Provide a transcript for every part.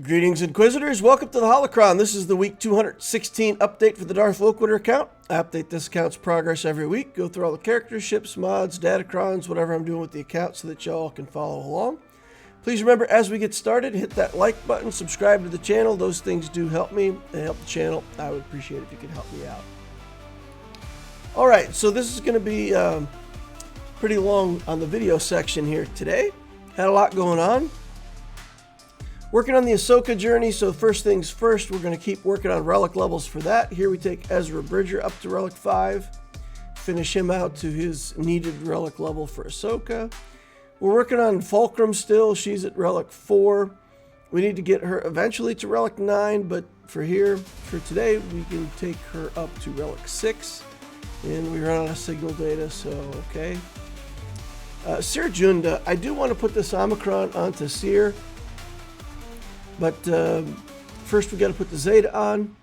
Greetings, Inquisitors. Welcome to the Holocron. This is the week 216 update for the Darth Loquitur account. I update this account's progress every week, go through all the characters, ships, mods, Datacrons, whatever I'm doing with the account so that y'all can follow along. Please remember, as we get started, hit that like button, subscribe to the channel. Those things do help me and help the channel. I would appreciate it if you could help me out. All right, so this is going to be pretty long on the video section here today. Had a lot going on. Working on the Ahsoka journey, so first things first, we're going to keep working on relic levels for that. Here we take Ezra Bridger up to relic 5, finish him out to his needed relic level for Ahsoka. We're working on Fulcrum still. She's at relic 4. We need to get her eventually to relic 9, but for today, we can take her up to relic 6. And we run out of signal data, so okay. Seer Junda, I do want to put this Omicron onto Seer. But first we got to put the Zeta on,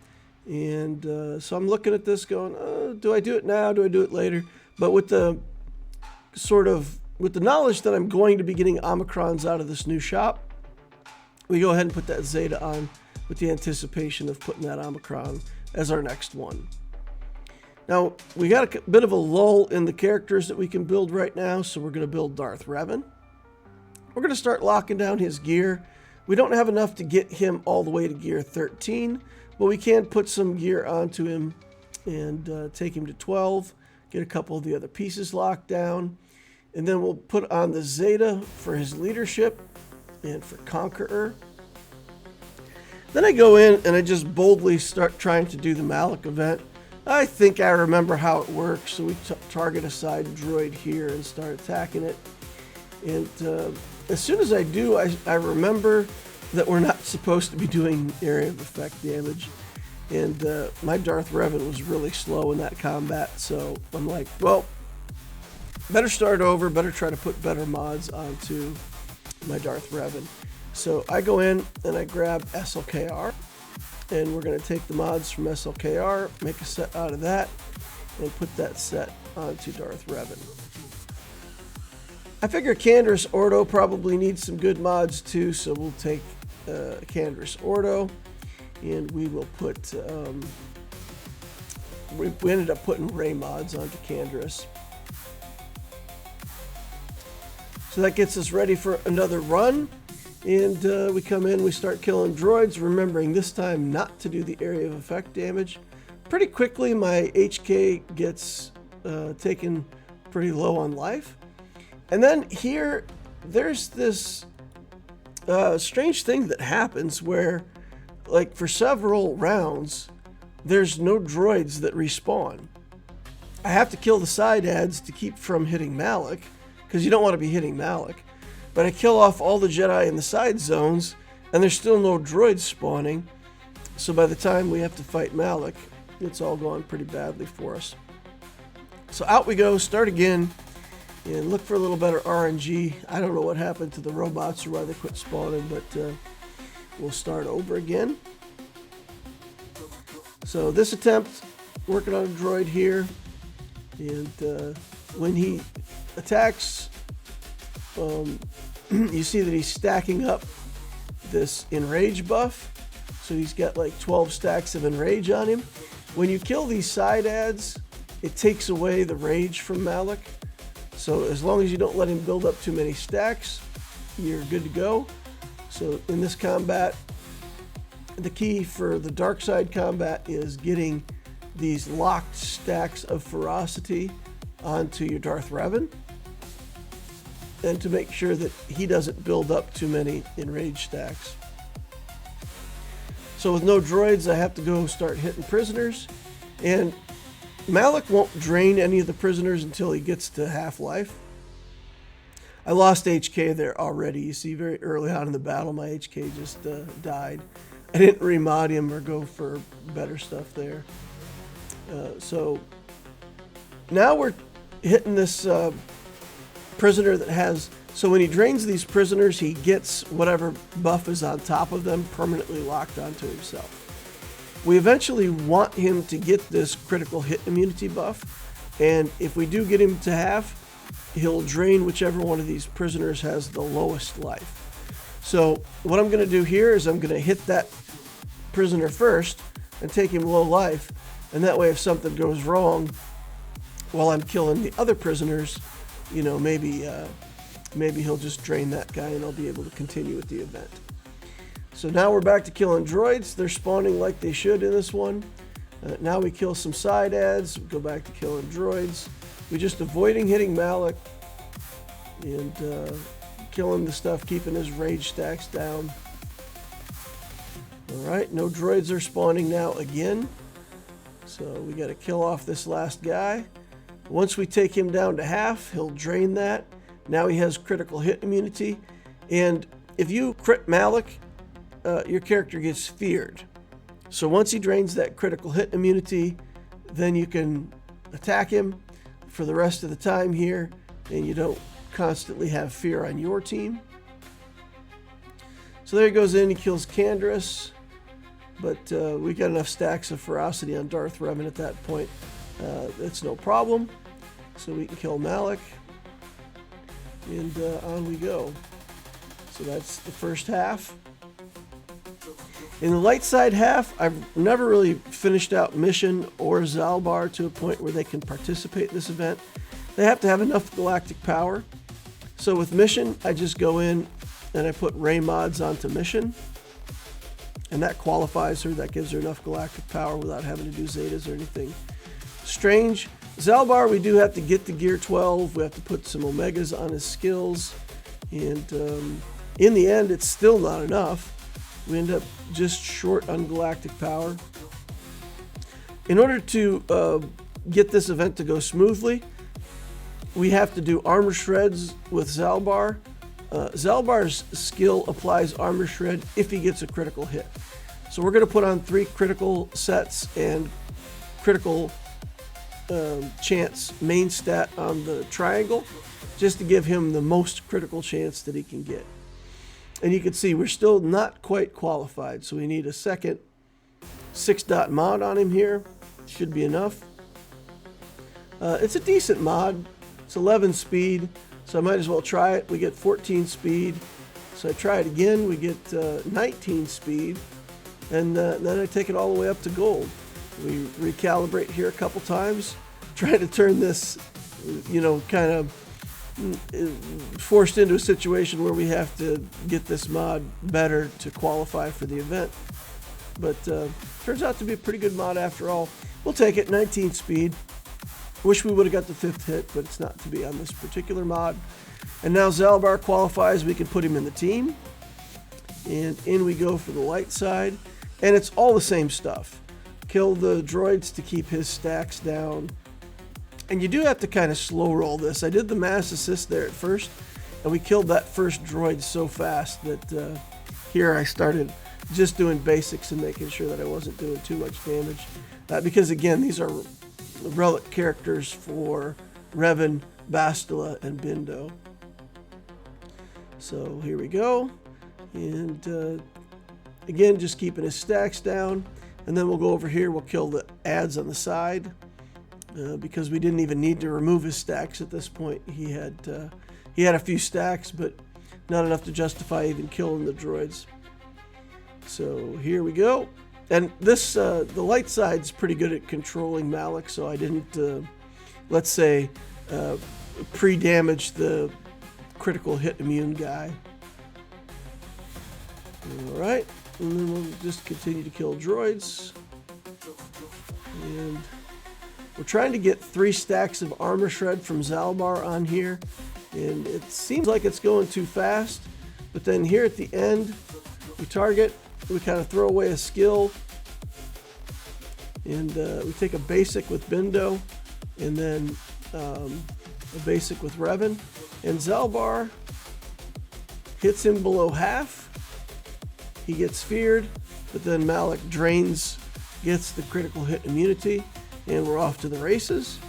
and so I'm looking at this going, do I do it now? Do I do it later? But with the knowledge that I'm going to be getting Omicrons out of this new shop, we go ahead and put that Zeta on with the anticipation of putting that Omicron as our next one. Now, we got a bit of a lull in the characters that we can build right now, so we're going to build Darth Revan. We're going to start locking down his gear. We don't have enough to get him all the way to gear 13, but we can put some gear onto him and take him to 12, get a couple of the other pieces locked down, and then we'll put on the Zeta for his leadership and for Conqueror. Then I go in and I just boldly start trying to do the Malak event. I think I remember how it works, so we target a side droid here and start attacking it. And as soon as I do, I remember that we're not supposed to be doing area of effect damage. And my Darth Revan was really slow in that combat, so I'm like, well, better start over, better try to put better mods onto my Darth Revan. So I go in and I grab SLKR, and we're going to take the mods from SLKR, make a set out of that, and put that set onto Darth Revan. I figure Canderous Ordo probably needs some good mods too, so we'll take Canderous Ordo, and we will put, we ended up putting Ray mods onto Canderous. So that gets us ready for another run, and we come in, we start killing droids, remembering this time not to do the area of effect damage. Pretty quickly, my HK gets taken pretty low on life. And then here, there's this strange thing that happens where, like, for several rounds, there's no droids that respawn. I have to kill the side adds to keep from hitting Malak, because you don't want to be hitting Malak. But I kill off all the Jedi in the side zones, and there's still no droids spawning. So by the time we have to fight Malak, it's all gone pretty badly for us. So out we go, start again. And look for a little better RNG. I don't know what happened to the robots or why they quit spawning, but we'll start over again. So this attempt, working on a droid here. And when he attacks, you see that he's stacking up this enrage buff. So he's got like 12 stacks of enrage on him. When you kill these side adds, it takes away the rage from Malak. So as long as you don't let him build up too many stacks, you're good to go. So in this combat, the key for the dark side combat is getting these locked stacks of ferocity onto your Darth Revan, and to make sure that he doesn't build up too many enraged stacks. So with no droids, I have to go start hitting prisoners, and Malak won't drain any of the prisoners until he gets to half-life. I lost HK there already. You see very early on in the battle, my HK just died. I didn't remod him or go for better stuff there. So now we're hitting this prisoner that has... So when he drains these prisoners, he gets whatever buff is on top of them permanently locked onto himself. We eventually want him to get this critical hit immunity buff, and if we do get him to half, he'll drain whichever one of these prisoners has the lowest life. So what I'm going to do here is I'm going to hit that prisoner first and take him low life, and that way if something goes wrong while I'm killing the other prisoners, you know, maybe he'll just drain that guy and I'll be able to continue with the event. So now we're back to killing droids. They're spawning like they should in this one. Now we kill some side adds, we go back to killing droids. We're just avoiding hitting Malak and killing the stuff, keeping his rage stacks down. Alright, no droids are spawning now again. So we got to kill off this last guy. Once we take him down to half, he'll drain that. Now he has critical hit immunity. And if you crit Malak, your character gets feared. So once he drains that critical hit immunity, then you can attack him for the rest of the time here, and you don't constantly have fear on your team. So there he goes in, he kills Canderous, but we got enough stacks of ferocity on Darth Revan at that point. That's no problem. So we can kill Malak, and on we go. So that's the first half. In the light side half, I've never really finished out Mission or Zaalbar to a point where they can participate in this event. They have to have enough galactic power. So with Mission, I just go in and I put Ray mods onto Mission. And that qualifies her, that gives her enough galactic power without having to do Zetas or anything strange. Zaalbar, we do have to get to Gear 12. We have to put some Omegas on his skills. And in the end, it's still not enough. We end up just short on galactic power. In order to get this event to go smoothly, we have to do armor shreds with Zaalbar. Zaalbar's skill applies armor shred if he gets a critical hit. So we're going to put on 3 critical sets and critical chance main stat on the triangle, just to give him the most critical chance that he can get. And you can see we're still not quite qualified, so we need a second 6-dot mod on him here. Should be enough. It's a decent mod. It's 11 speed, so I might as well try it. We get 14 speed. So I try it again, we get 19 speed, and then I take it all the way up to gold. We recalibrate here a couple times, try to turn this, you know, kind of forced into a situation where we have to get this mod better to qualify for the event. But turns out to be a pretty good mod after all. We'll take it, 19 speed. Wish we would have got the 5th hit, but it's not to be on this particular mod. And now Zaalbar qualifies, we can put him in the team. And in we go for the light side. And it's all the same stuff. Kill the droids to keep his stacks down. And you do have to kind of slow roll this. I did the mass assist there at first, and we killed that first droid so fast that here I started just doing basics and making sure that I wasn't doing too much damage. Because again, these are relic characters for Revan, Bastila, and Bindo. So here we go. And again, just keeping his stacks down. And then we'll go over here, we'll kill the adds on the side. Because we didn't even need to remove his stacks at this point. He had a few stacks, but not enough to justify even killing the droids. So here we go. And this, the light side's pretty good at controlling Malak, so I didn't, let's say, pre-damage the critical hit immune guy. All right, and then we'll just continue to kill droids. And we're trying to get 3 stacks of armor shred from Zaalbar on here, and it seems like it's going too fast. But then here at the end, we target, we kind of throw away a skill, and we take a basic with Bindo, and then a basic with Revan. And Zaalbar hits him below half. He gets feared, but then Malak drains, gets the critical hit immunity. And we're off to the races.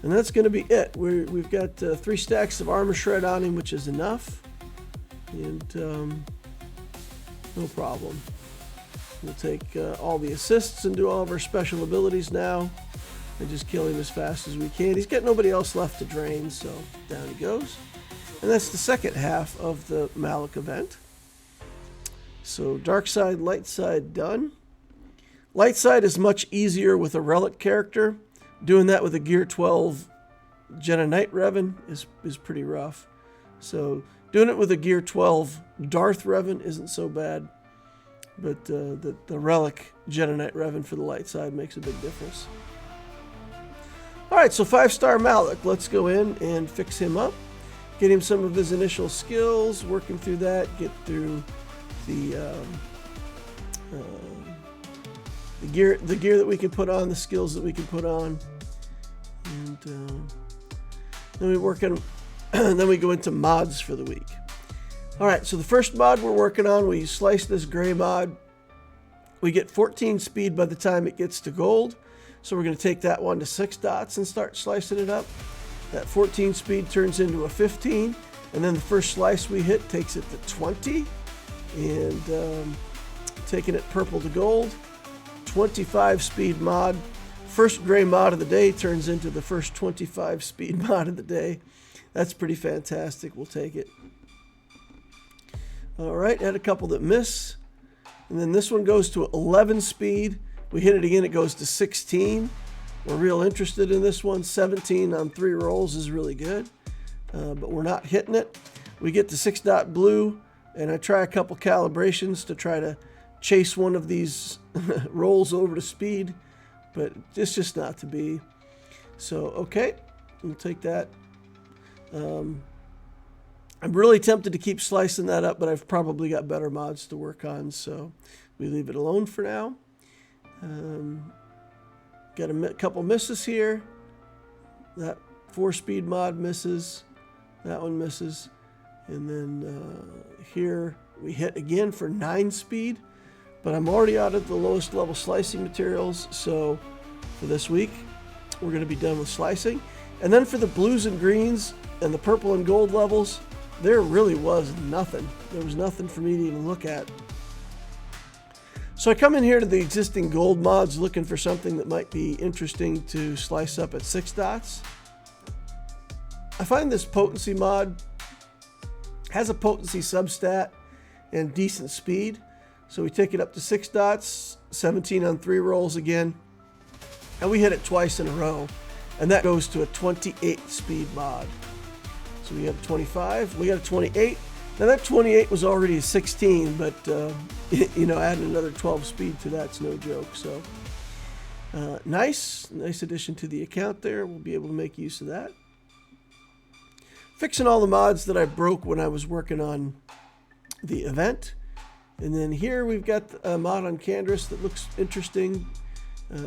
And that's going to be it. We've got 3 stacks of armor shred on him, which is enough. And no problem. We'll take all the assists and do all of our special abilities now. And just kill him as fast as we can. He's got nobody else left to drain, so down he goes. And that's the second half of the Malak event. So dark side, light side done. Light side is much easier with a relic character. Doing that with a Gear 12 Jedi Knight Revan is pretty rough. So doing it with a Gear 12 Darth Revan isn't so bad. But the relic Jedi Knight Revan for the light side makes a big difference. Alright, so 5-star Malak. Let's go in and fix him up. Get him some of his initial skills, working through that, get through the gear that we can put on, the skills that we can put on, and then we work on, then we go into mods for the week. All right, so the first mod we're working on, we slice this gray mod. We get 14 speed by the time it gets to gold, so we're going to take that one to 6 dots and start slicing it up. That 14 speed turns into a 15, and then the first slice we hit takes it to 20, and taking it purple to gold. 25 speed mod. First gray mod of the day turns into the first 25 speed mod of the day. That's pretty fantastic. We'll take it. All right, had a couple that miss. And then this one goes to 11 speed. We hit it again, it goes to 16. We're real interested in this one. 17 on 3 rolls is really good, but we're not hitting it. We get to 6 dot blue, and I try a couple calibrations to try to chase one of these rolls over to speed, but it's just not to be. So, okay, we'll take that. I'm really tempted to keep slicing that up, but I've probably got better mods to work on, so we leave it alone for now. Got a couple misses here. That 4-speed mod misses. That one misses. And then here we hit again for 9 speed. But I'm already out of the lowest level slicing materials. So for this week, we're going to be done with slicing. And then for the blues and greens and the purple and gold levels, there really was nothing. There was nothing for me to even look at. So I come in here to the existing gold mods looking for something that might be interesting to slice up at 6 dots. I find this potency mod has a potency substat and decent speed. So we take it up to 6 dots, 17 on 3 rolls again, and we hit it twice in a row. And that goes to a 28 speed mod. So we got a 25, we got a 28. Now that 28 was already a 16, but you know, adding another 12 speed to that's no joke. So nice addition to the account there. We'll be able to make use of that. Fixing all the mods that I broke when I was working on the event. And then here we've got a mod on Candrass that looks interesting.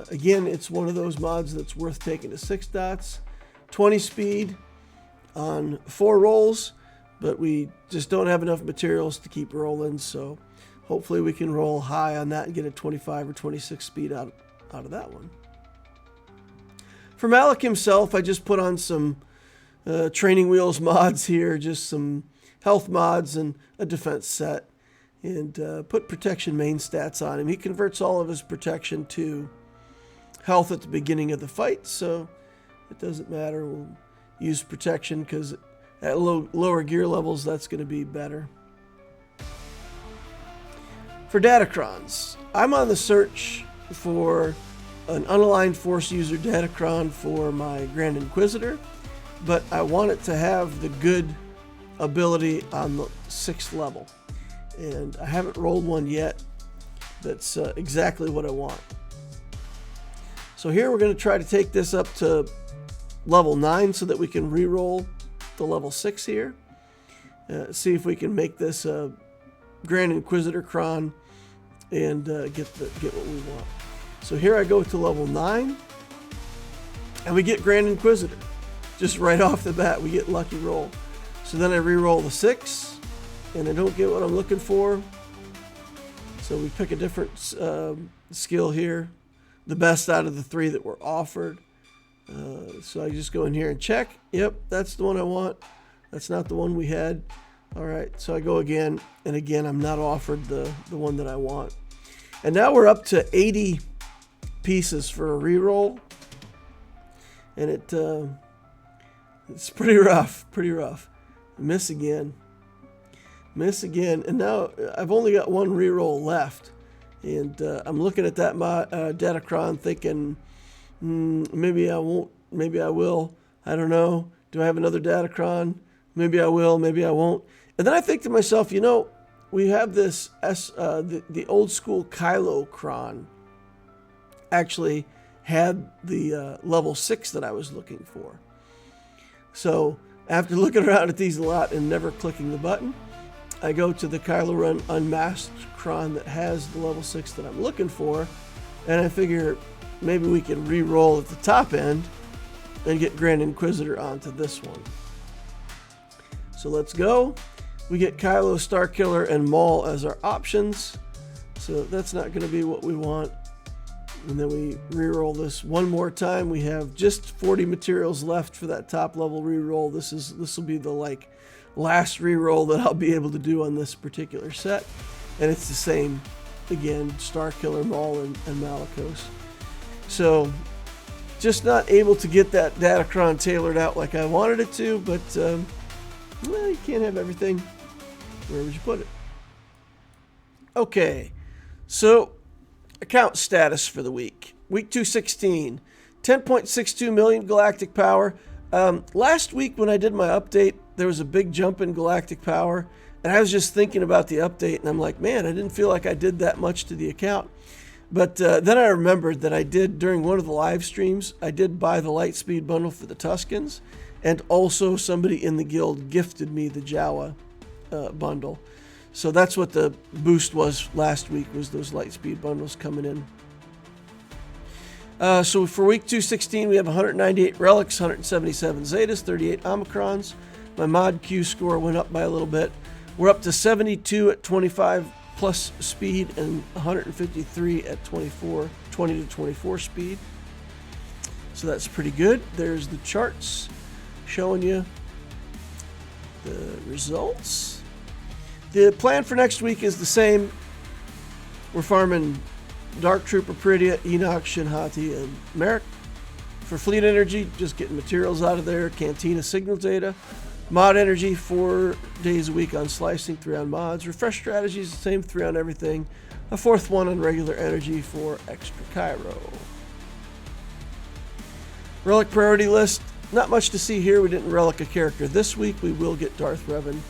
Again, it's one of those mods that's worth taking to 6 dots. 20 speed on 4 rolls. But we just don't have enough materials to keep rolling, so hopefully we can roll high on that and get a 25 or 26 speed out of that one. For Malak himself, I just put on some training wheels mods here, just some health mods and a defense set, and put protection main stats on him. He converts all of his protection to health at the beginning of the fight, so it doesn't matter. We'll use protection because at lower gear levels, that's going to be better. For Datacrons, I'm on the search for an unaligned Force user Datacron for my Grand Inquisitor, but I want it to have the good ability on the 6th level. And I haven't rolled one yet that's exactly what I want. So here we're going to try to take this up to level 9 so that we can re-roll the level 6 here. See if we can make this a Grand Inquisitor Cron and get what we want. So here I go to level 9 and we get Grand Inquisitor. Just right off the bat we get lucky roll. So then I re-roll the 6 and I don't get what I'm looking for. So we pick a different skill here. The best out of the 3 that were offered. So I just go in here and check. Yep, that's the one I want. That's not the one we had. All right, so I go again, and again, I'm not offered the one that I want. And now we're up to 80 pieces for a reroll. And it's pretty rough, pretty rough. Miss again. Miss again. And now I've only got one reroll left. And I'm looking at that Datacron thinking, maybe I won't, maybe I will. I don't know. Do I have another Datacron? Maybe I will, maybe I won't. And then I think to myself, you know, we have this, the old school Kylocron actually had the level 6 that I was looking for. So after looking around at these a lot and never clicking the button, I go to the Kylo Ren Unmasked Cron that has the level 6 that I'm looking for, and I figure maybe we can re-roll at the top end and get Grand Inquisitor onto this one. So let's go. We get Kylo, Starkiller, and Maul as our options. So that's not going to be what we want. And then we re-roll this one more time. We have just 40 materials left for that top level re-roll. This will be the last re-roll that I'll be able to do on this particular set. And it's the same again, Starkiller, Maul, and Malakos. So just not able to get that Datacron tailored out like I wanted it to, but well, you can't have everything. Where would you put it? Okay, so account status for the week. Week 216, 10.62 million galactic power. Last week when I did my update, there was a big jump in galactic power, and I was just thinking about the update, and I'm like, man, I didn't feel like I did that much to the account. But then I remembered that I did, during one of the live streams, I did buy the Lightspeed bundle for the Tuskens, and also somebody in the guild gifted me the Jawa bundle. So that's what the boost was last week, was those Lightspeed bundles coming in. So for week 216, we have 198 relics, 177 zetas, 38 omicrons. My mod Q score went up by a little bit. We're up to 72 at 25 plus speed and 153 at 20 to 24 speed. So that's pretty good. There's the charts showing you the results. The plan for next week is the same. We're farming Dark Trooper, Peridia, Enoch, Shinhati, and Merrick. For fleet energy, just getting materials out of there. Cantina, Signal Data. Mod energy, 4 days a week on slicing, 3 on mods. Refresh strategies, the same, 3 on everything. A 4th one on regular energy for extra Cairo. Relic priority list, not much to see here. We didn't relic a character this week. We will get Darth Revan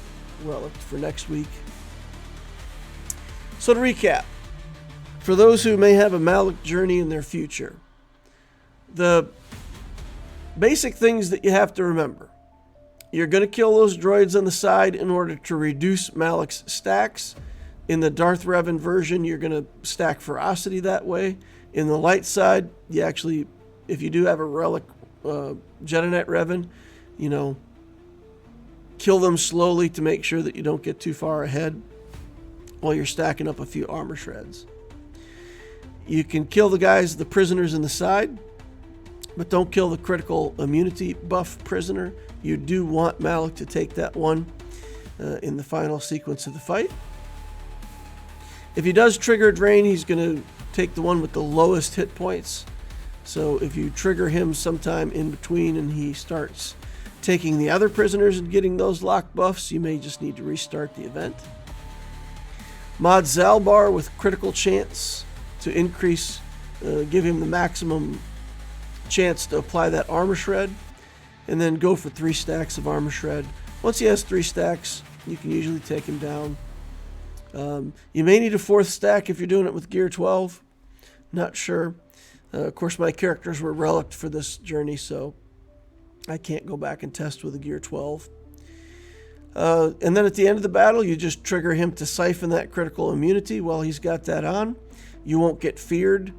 relic for next week. So to recap, for those who may have a Malak journey in their future, the basic things that you have to remember. You're going to kill those droids on the side in order to reduce Malak's stacks. In the Darth Revan version, you're going to stack ferocity that way. In the light side, you actually, if you do have a relic Jedi Revan, you know, kill them slowly to make sure that you don't get too far ahead while you're stacking up a few armor shreds. You can kill the prisoners in the side, but don't kill the critical immunity buff prisoner. You do want Malak to take that one in the final sequence of the fight. If he does trigger drain, he's going to take the one with the lowest hit points. So if you trigger him sometime in between and he starts taking the other prisoners and getting those lock buffs, you may just need to restart the event. Mod Zaalbar with critical chance to increase, give him the maximum chance to apply that armor shred, and then go for 3 stacks of armor shred. Once he has 3 stacks, you can usually take him down. You may need a 4th stack if you're doing it with Gear 12. Not sure. Of course, my characters were relicked for this journey, so I can't go back and test with a Gear 12. And then at the end of the battle, you just trigger him to siphon that critical immunity while he's got that on. You won't get feared.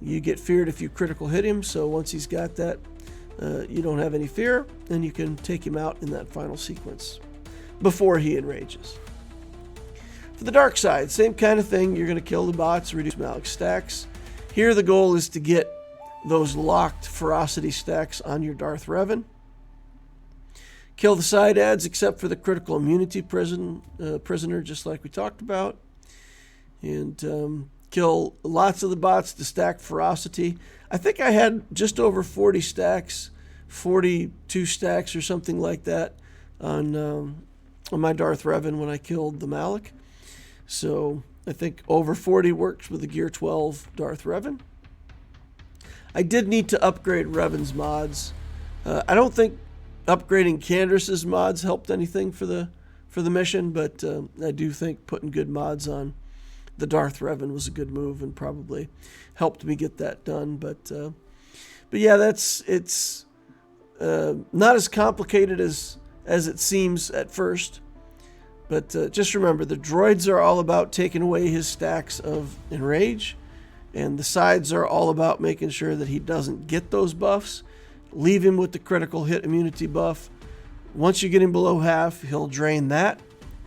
You get feared if you critical hit him, so once he's got that, you don't have any fear, and you can take him out in that final sequence before he enrages. For the dark side, same kind of thing. You're going to kill the bots, reduce Malak's stacks. Here the goal is to get those locked ferocity stacks on your Darth Revan. Kill the side adds except for the critical immunity prisoner, just like we talked about. And kill lots of the bots to stack ferocity. I think I had just over 40 stacks, 42 stacks or something like that on on my Darth Revan when I killed the Malak. So I think over 40 works with the Gear 12 Darth Revan. I did need to upgrade Revan's mods. I don't think upgrading Candace's mods helped anything for the mission, but I do think putting good mods on the Darth Revan was a good move and probably helped me get that done. But yeah, it's not as complicated as it seems at first. But just remember, the droids are all about taking away his stacks of enrage, and the sides are all about making sure that he doesn't get those buffs. Leave him with the critical hit immunity buff. Once you get him below half, he'll drain that,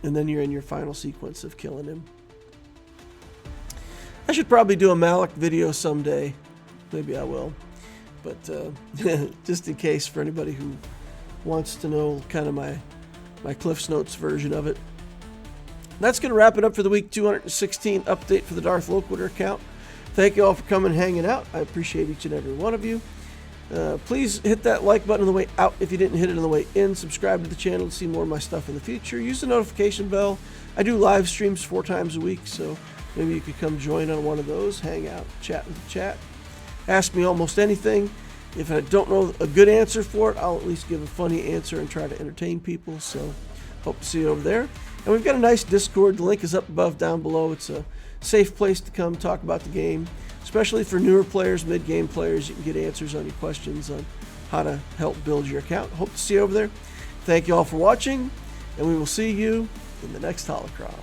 and then you're in your final sequence of killing him. I should probably do a Malak video someday. Maybe I will. But just in case for anybody who wants to know kind of my Cliff's Notes version of it. That's going to wrap it up for the week 216 update for the Darth Loquitur account. Thank you all for coming and hanging out. I appreciate each and every one of you. Please hit that like button on the way out if you didn't hit it on the way in. Subscribe to the channel to see more of my stuff in the future. Use the notification bell. I do live streams 4 times a week, so maybe you could come join on one of those, hang out, chat with the chat. Ask me almost anything. If I don't know a good answer for it, I'll at least give a funny answer and try to entertain people. So hope to see you over there. And we've got a nice Discord. The link is up above, down below. It's a safe place to come talk about the game, especially for newer players, mid-game players. You can get answers on your questions on how to help build your account. Hope to see you over there. Thank you all for watching, and we will see you in the next Holocron.